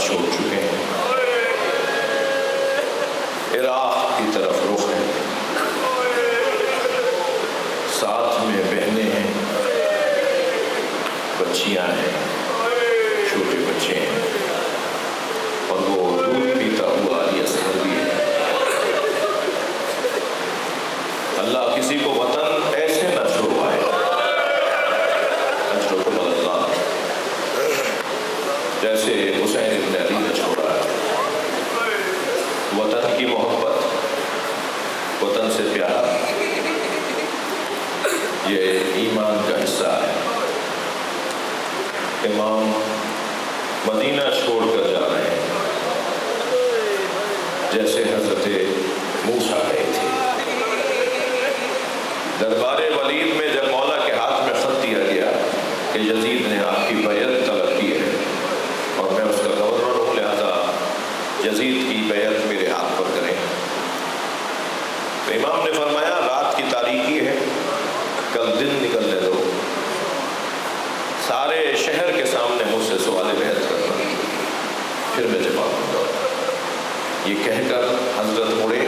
छोड़ चुके हैं, इराक की तरफ रुख है, साथ में बहनें हैं, बच्चियां हैं, छोटे बच्चे हैं, और वो दूध पीता हुआ अली असगर भी है। अल्लाह किसी को वतन ऐसे न छुड़वाए, जैसे हुसैन इब्न अली ने छोड़ा है। वतन की मोहब्बत, वतन से प्यार, ये ईमान का हिस्सा है। इमाम मदीना छोड़कर जा रहे हैं, जैसे हजरत मूसा गए थे। दरबारे वलीद में जब मौला के हाथ में खत दिया गया कि यजीद ने आपकी बैअत तलब की है और मैं उसका गवर्नर हूँ, लिहाजा यजीद की बैअत मेरे हाथ पर करें, तो इमाम ने फरमाया रात की तारीकी है, कल दिन निकलने दो, सारे शहर के सामने मुझसे सवाल बैअत करना, फिर मैं जवाब दूंगा। ये कहकर हजरत मुड़े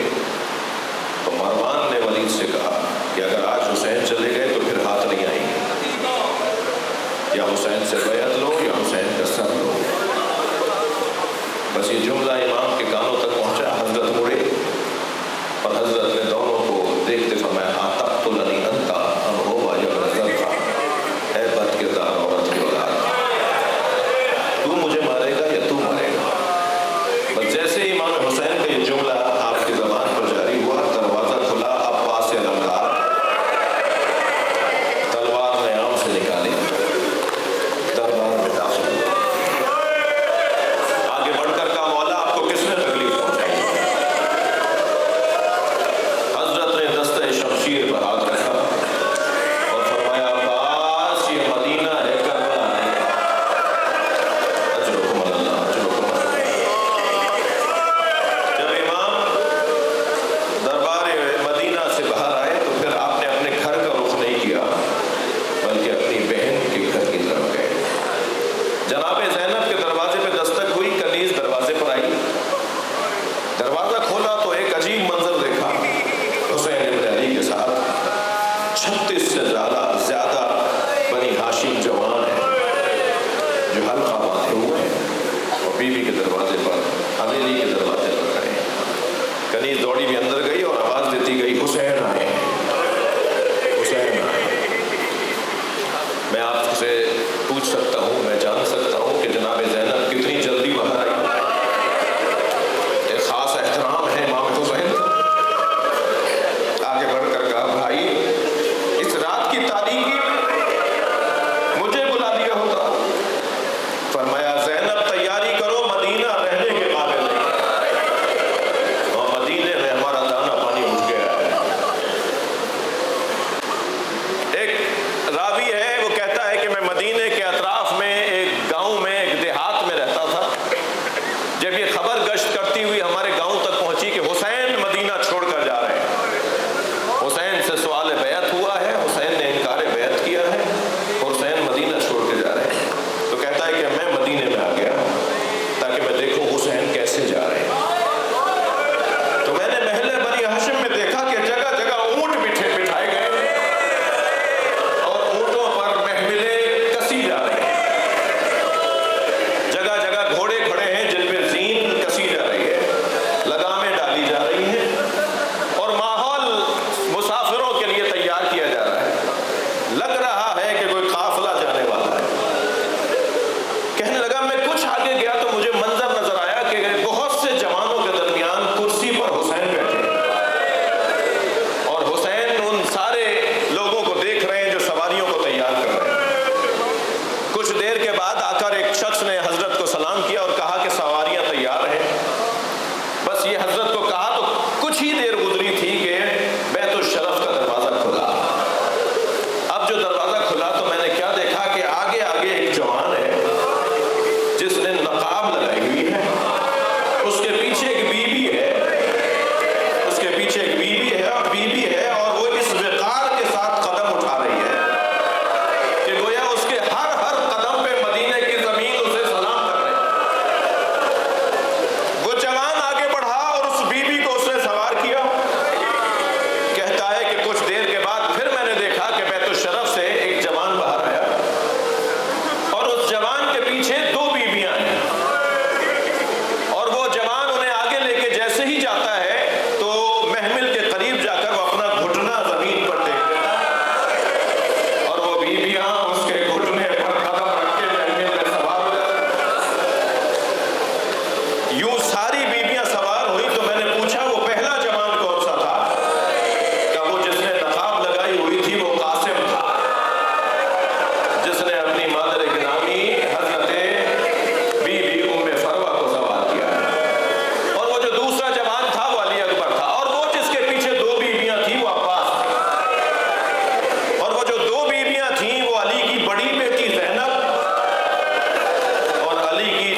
तो मरवान ने वलीद से कहा कि अगर आज हुसैन चले गए तो फिर हाथ नहीं आएंगे, या हुसैन से बैअत लो या हुसैन का सर लो। बस ये जुमला इमाम के कानों तक पहुंचा। हजरत मुड़े और हजरत ने दोनों को देखते फरमाया आता तो नहीं अंता हम हो है बद किरदार औरत की औलाद, तू मुझे मारेगा या तू मारेगा। बस जैसे इमाम हुसैन का ये जुमला आपकी ज़बान पर जारी हुआ, दरवाजा खुला, अब्बास से अलंकार तलवार ने आम से निकाली, दरबार में दाखिल हुआ। आगे बढ़कर कहा मौला आपको किसने तकलीफ पहुंचाई? हजरत ने दस्ते शमशीर पर हाथ रखा और फरमाया अब्बास ये मदीना है, करबला नहीं। अजरुकुम अल्लाह, अजरुकुम अल्लाह। जब इमाम दरबार मदीना से बाहर आए तो फिर आपने अपने घर का रुख नहीं किया, बल्कि अपनी बहन के घर की तरफ गए। जनाब ज़ैनब के दरवाजे पे दस्तक हुई, कनीज़ दरवाजे पर आई, दरवाजा खोला तो एक अजीब मंजर देखा। हुसैन इब्न अली के साथ 36 से ज्यादा बनी हाशिम जवान है जो हल्का बांधे हुए हैं और बीवी के दरवाजे पर, हवेली के दरवाजे पर खड़े हैं। कनीज़ दौड़ी भी अंदर गई और आवाज देती गई हुसैन आए, हुसैन आए। मैं आपसे पूछ सकता हूँ, मैं जान सकता हूँ कि जनाब ज़ैनब कितनी जल्दी बाहर आई? एक खास एहतराम है इमाम हुसैन। आगे बढ़कर कहा भाई इस रात की तारीकी मुझे बुला दिया होता। फरमाया ज़ैनब तैयारी करो, मदीना रहने के काबिल नहीं, और मदीने में हमारा दाना पानी उठ गया है। एक रावी है, वो कहता है कि मैं मदीने के अतराफ में एक गांव में, एक देहात में रहता था। जब ये खबर गश्त करती हुई हमारे गांव तक पहुंची कि हुसैन मदीना छोड़कर जा रहे हैं, हुसैन से सवाल बैअत हुआ है, हुसैन ने इनकार बैअत किया है, हुसैन मदीना छोड़ के जा रहे हैं, तो कहता है कि मैं मदीने में आ गया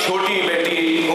छोटी बेटी